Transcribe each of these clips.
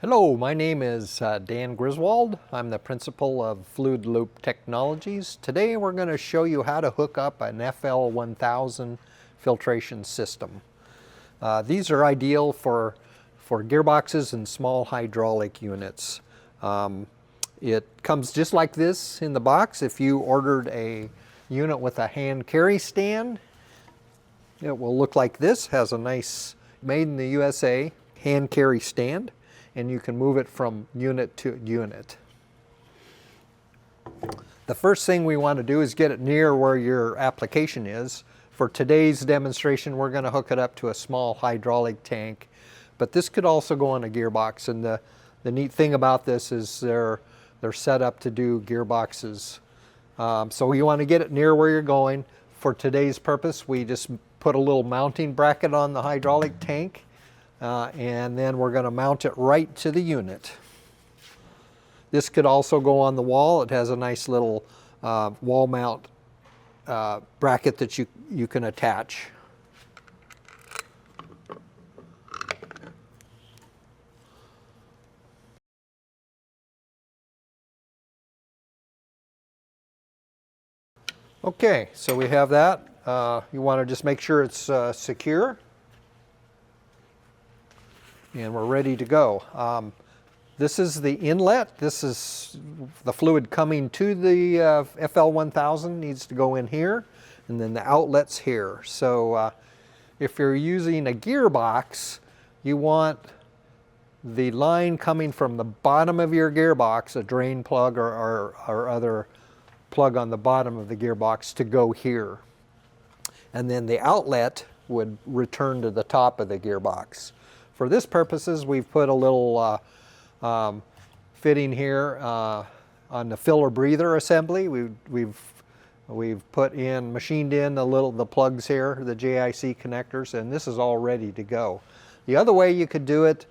Hello, my name is Dan Griswold. I'm the principal of Fluidloop Technologies. Today we're going to show you how to hook up an FL1000 filtration system. These are ideal for gearboxes and small hydraulic units. It comes just like this in the box. If you ordered a unit with a hand carry stand, it will look like this. Has a nice made in the USA hand carry stand, and you can move it from unit to unit. The first thing we want to do is get it near where your application is. For today's demonstration, we're going to hook it up to a small hydraulic tank, but this could also go on a gearbox. And the neat thing about this is they're set up to do gearboxes. So you want to get it near where you're going. For today's purpose, we just put a little mounting bracket on the hydraulic tank, and then we're going to mount it right to the unit. This could also go on the wall. It has a nice little wall mount bracket that you can attach. Okay, so we have that. You want to just make sure it's secure, and we're ready to go. This is the inlet. This is the fluid coming to the FL1000 needs to go in here, and then the outlet's here. So if you're using a gearbox, you want the line coming from the bottom of your gearbox, a drain plug or other plug on the bottom of the gearbox, to go here. And then the outlet would return to the top of the gearbox. For this purposes, we've put a little fitting here on the filler breather assembly. We've put in, machined in the plugs here, the JIC connectors, and this is all ready to go. The other way you could do it,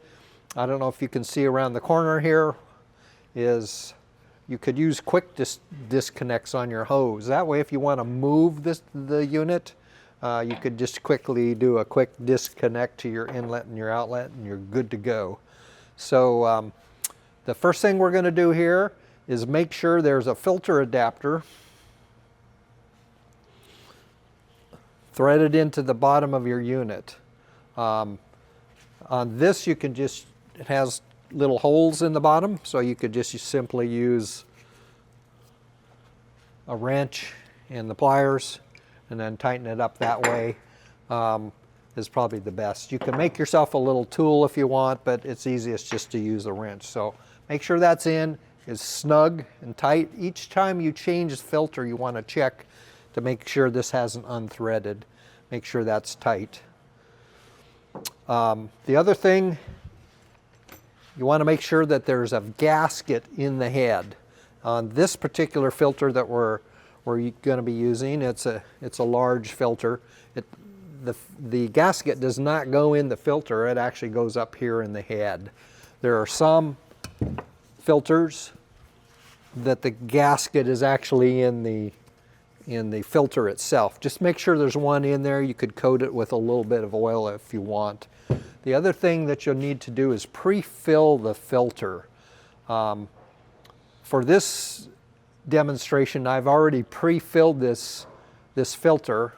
I don't know if you can see around the corner here, is you could use quick disconnects on your hose. That way, if you want to move the unit, you could just quickly do a quick disconnect to your inlet and your outlet, and you're good to go. So the first thing we're going to do here is make sure there's a filter adapter threaded into the bottom of your unit. On this, you can just, it has little holes in the bottom, so you could just simply use a wrench and the pliers and then tighten it up that way. Is probably the best. You can make yourself a little tool if you want, but it's easiest just to use a wrench. So make sure that's in, is snug and tight. Each time you change the filter, you want to check to make sure this hasn't unthreaded. Make sure that's tight. The other thing, you want to make sure that there's a gasket in the head. On this particular filter that we're going to be using, it's a large filter. The gasket does not go in the filter. It actually goes up here in the head. There are some filters that the gasket is actually in the filter itself. Just make sure there's one in there. You could coat it with a little bit of oil if you want. The other thing that you'll need to do is pre-fill the filter. For this demonstration, I've already pre-filled this filter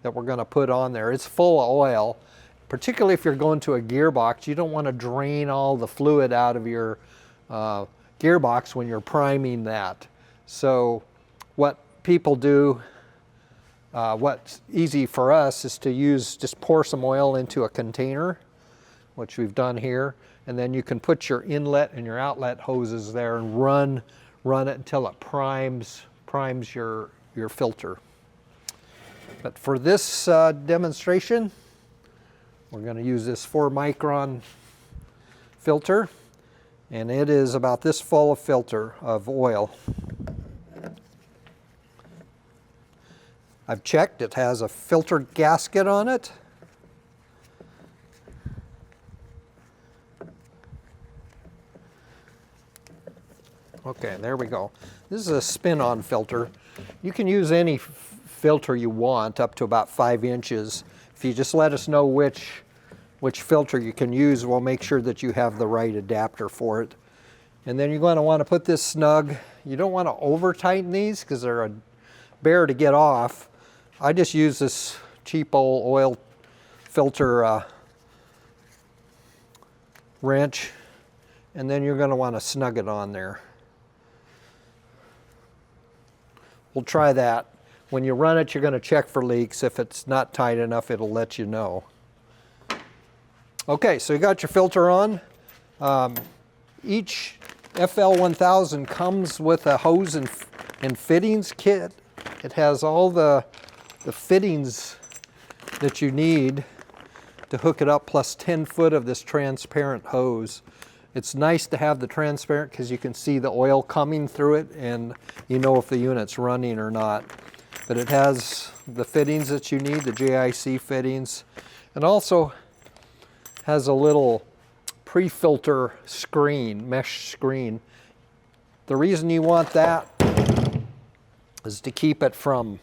that we're going to put on there. It's full of oil. Particularly if you're going to a gearbox, you don't want to drain all the fluid out of your gearbox when you're priming that. So what people do, what's easy for us is to just pour some oil into a container, which we've done here, and then you can put your inlet and your outlet hoses there and run it until it primes your filter. But for this demonstration, we're going to use this 4-micron filter, and it is about this full of filter of oil. I've checked, it has a filter gasket on it. Okay, there we go. This is a spin-on filter. You can use any filter you want up to about 5 inches. If you just let us know which which filter you can use. We'll make sure that you have the right adapter for it. And then you're going to want to put this snug. You don't want to over tighten these because they're a bear to get off. I just use this cheap old oil filter wrench, and then you're going to want to snug it on there. We'll try that. When you run it, you're going to check for leaks. If it's not tight enough, it'll let you know. Okay, so you got your filter on. Each FL1000 comes with a hose and fittings kit. It has all the fittings that you need to hook it up, plus 10 foot of this transparent hose. It's nice to have the transparent because you can see the oil coming through it and you know if the unit's running or not. But it has the fittings that you need, the JIC fittings, and also has a little pre-filter screen, mesh screen. The reason you want that is to keep it from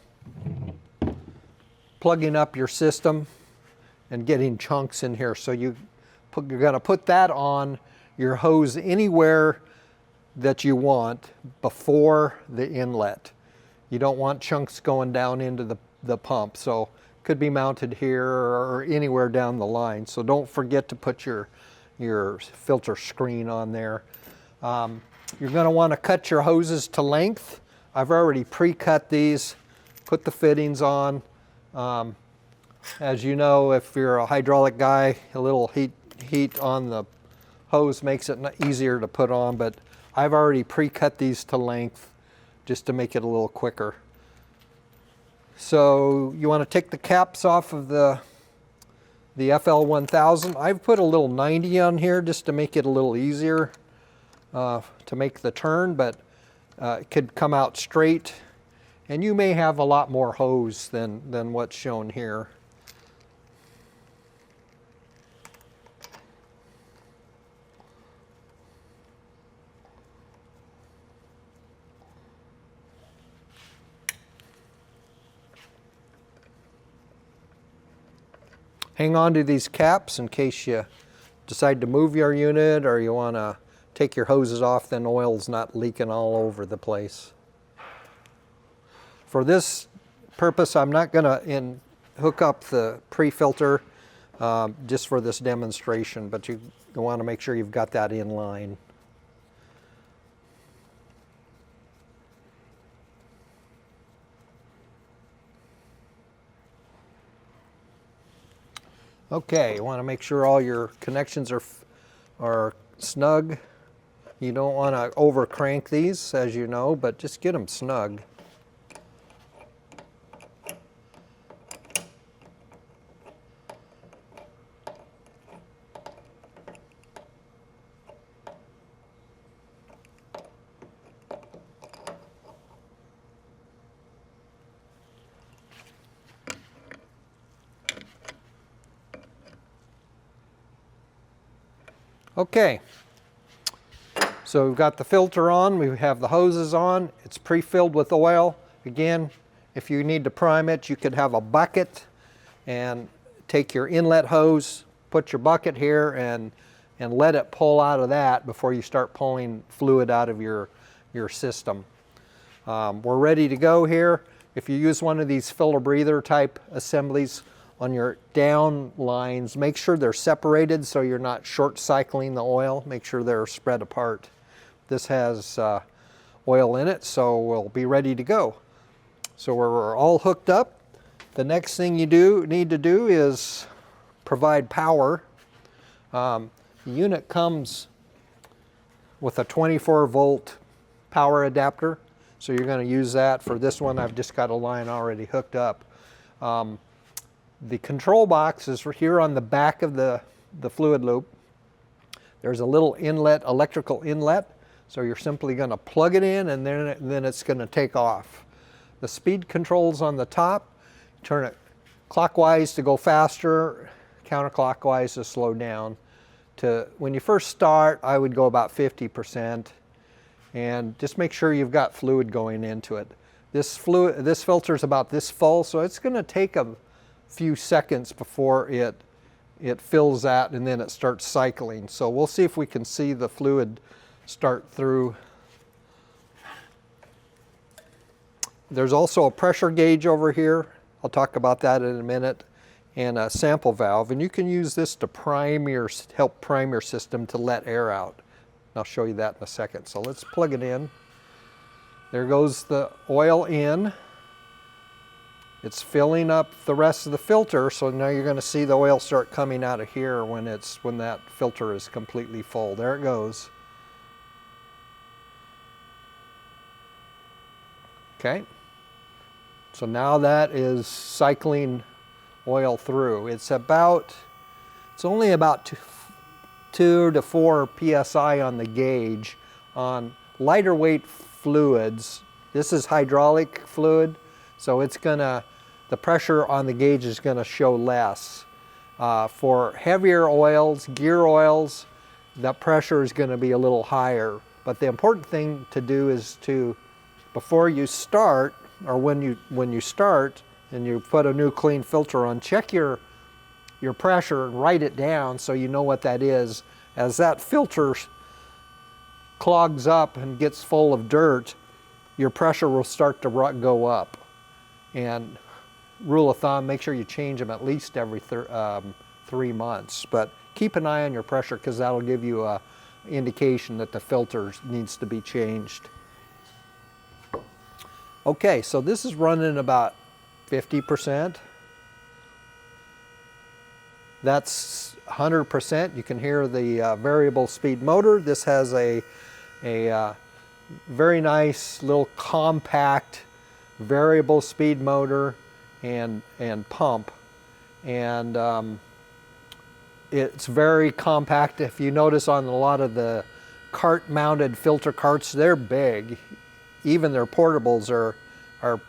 plugging up your system and getting chunks in here. So you're going to put that on your hose anywhere that you want before the inlet. You don't want chunks going down into the pump. So it could be mounted here or anywhere down the line. So don't forget to put your filter screen on there. You're going to want to cut your hoses to length. I've already pre-cut these, put the fittings on. As you know, if you're a hydraulic guy, a little heat on the hose makes it easier to put on, but I've already pre-cut these to length just to make it a little quicker. So you want to take the caps off of the FL1000. I've put a little 90 on here just to make it a little easier to make the turn, but it could come out straight, and you may have a lot more hose than what's shown here. Hang on to these caps in case you decide to move your unit or you want to take your hoses off, then oil's not leaking all over the place. For this purpose, I'm not going to hook up the pre-filter just for this demonstration, but you want to make sure you've got that in line. Okay, you want to make sure all your connections are snug. You don't want to over crank these, as you know, but just get them snug. Okay, so we've got the filter on, we have the hoses on, it's pre-filled with oil. Again, if you need to prime it, you could have a bucket and take your inlet hose, put your bucket here and let it pull out of that before you start pulling fluid out of your system. We're ready to go here. If you use one of these filler breather type assemblies, on your down lines, make sure they're separated so you're not short cycling the oil. Make sure they're spread apart. This has oil in it, so we'll be ready to go. So we're all hooked up. The next thing you need to do is provide power. The unit comes with a 24 volt power adapter, so you're going to use that. For this one, I've just got a line already hooked up. The control box is here on the back of the Fluidloop. There's a little inlet, electrical inlet, so you're simply going to plug it in and then it's going to take off. The speed control's on the top. Turn it clockwise to go faster, counterclockwise to slow down. When you first start, I would go about 50%, and just make sure you've got fluid going into it. This filter is about this full, so it's going to take a few seconds before it it fills that and then it starts cycling. So we'll see if we can see the fluid start through. There's also a pressure gauge over here. I'll talk about that in a minute, and a sample valve. And you can use this to help prime your system to let air out. I'll show you that in a second. So let's plug it in. There goes the oil in. It's filling up the rest of the filter, so now you're going to see the oil start coming out of here when that filter is completely full. There it goes. Okay. So now that is cycling oil through. It's only about 2 to 4 psi on the gauge. On lighter weight fluids, this is hydraulic fluid, so the pressure on the gauge is going to show less. For heavier oils, gear oils, the pressure is going to be a little higher. But the important thing to do is before you start, or when you start and you put a new clean filter on, check your pressure and write it down so you know what that is. As that filter clogs up and gets full of dirt, your pressure will start to go up. And rule of thumb, make sure you change them at least every 3 months. But keep an eye on your pressure, because that'll give you an indication that the filter needs to be changed. Okay, so this is running about 50%. That's 100%. You can hear the variable speed motor. This has a very nice little compact variable speed motor and pump. And it's very compact. If you notice on a lot of the cart-mounted filter carts, they're big. Even their portables are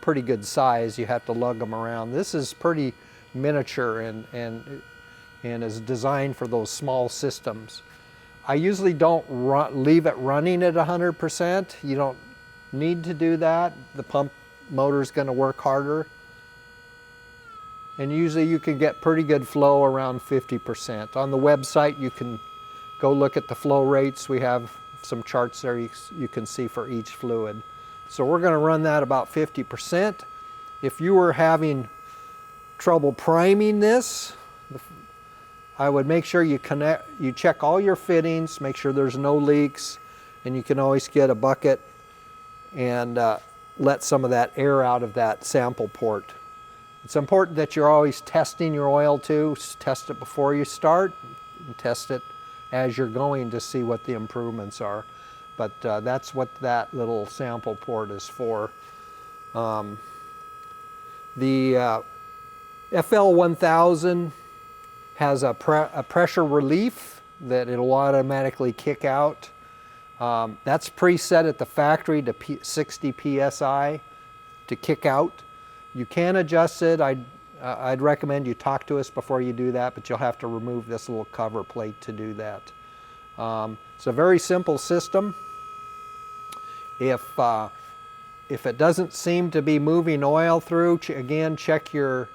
pretty good size. You have to lug them around. This is pretty miniature and is designed for those small systems. I usually don't leave it running at 100%. You don't need to do that. The pump motor is going to work harder. And usually you can get pretty good flow around 50%. On the website you can go look at the flow rates. We have some charts there you can see for each fluid. So we're going to run that about 50%. If you were having trouble priming this, I would make sure you check all your fittings, make sure there's no leaks, and you can always get a bucket and let some of that air out of that sample port. It's important that you're always testing your oil too. Test it before you start, and test it as you're going to see what the improvements are. But that's what that little sample port is for. The FL1000 has a pressure relief that it'll automatically kick out. That's preset at the factory to 60 psi to kick out. You can adjust it. I'd recommend you talk to us before you do that, but you'll have to remove this little cover plate to do that. It's a very simple system. If it doesn't seem to be moving oil through, again, check your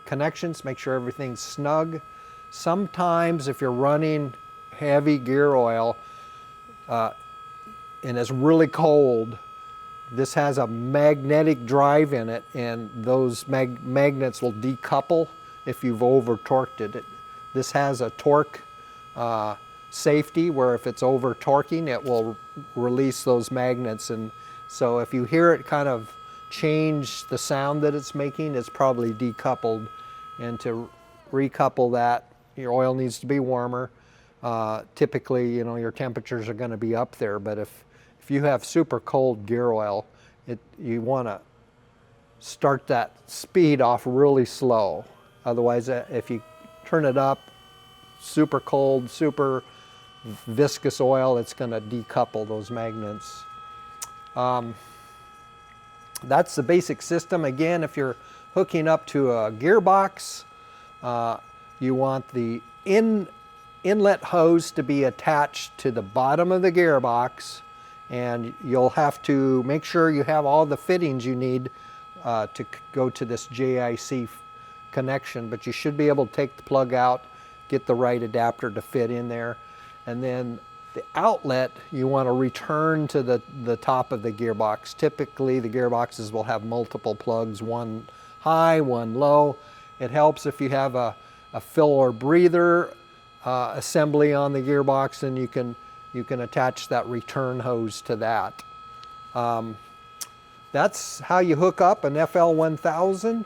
connections, make sure everything's snug. Sometimes if you're running heavy gear oil and it's really cold, this has a magnetic drive in it, and those magnets will decouple if you've over torqued it. This has a torque safety where if it's over torquing, it will release those magnets. And so if you hear it kind of change the sound that it's making, it's probably decoupled. And to recouple that, your oil needs to be warmer. Typically, your temperatures are going to be up there, but if you have super cold gear oil, you want to start that speed off really slow. Otherwise, if you turn it up, super cold, super viscous oil, it's going to decouple those magnets. That's the basic system. Again, if you're hooking up to a gearbox, you want the inlet hose to be attached to the bottom of the gearbox, and you'll have to make sure you have all the fittings you need to go to this JIC connection, but you should be able to take the plug out, get the right adapter to fit in there. And then the outlet, you want to return to the top of the gearbox. Typically, the gearboxes will have multiple plugs, one high, one low. It helps if you have a filler breather assembly on the gearbox, and you can attach that return hose to that. That's how you hook up an FL1000.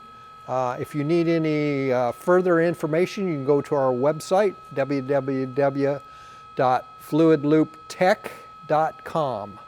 If you need any further information, you can go to our website, www.fluidlooptech.com.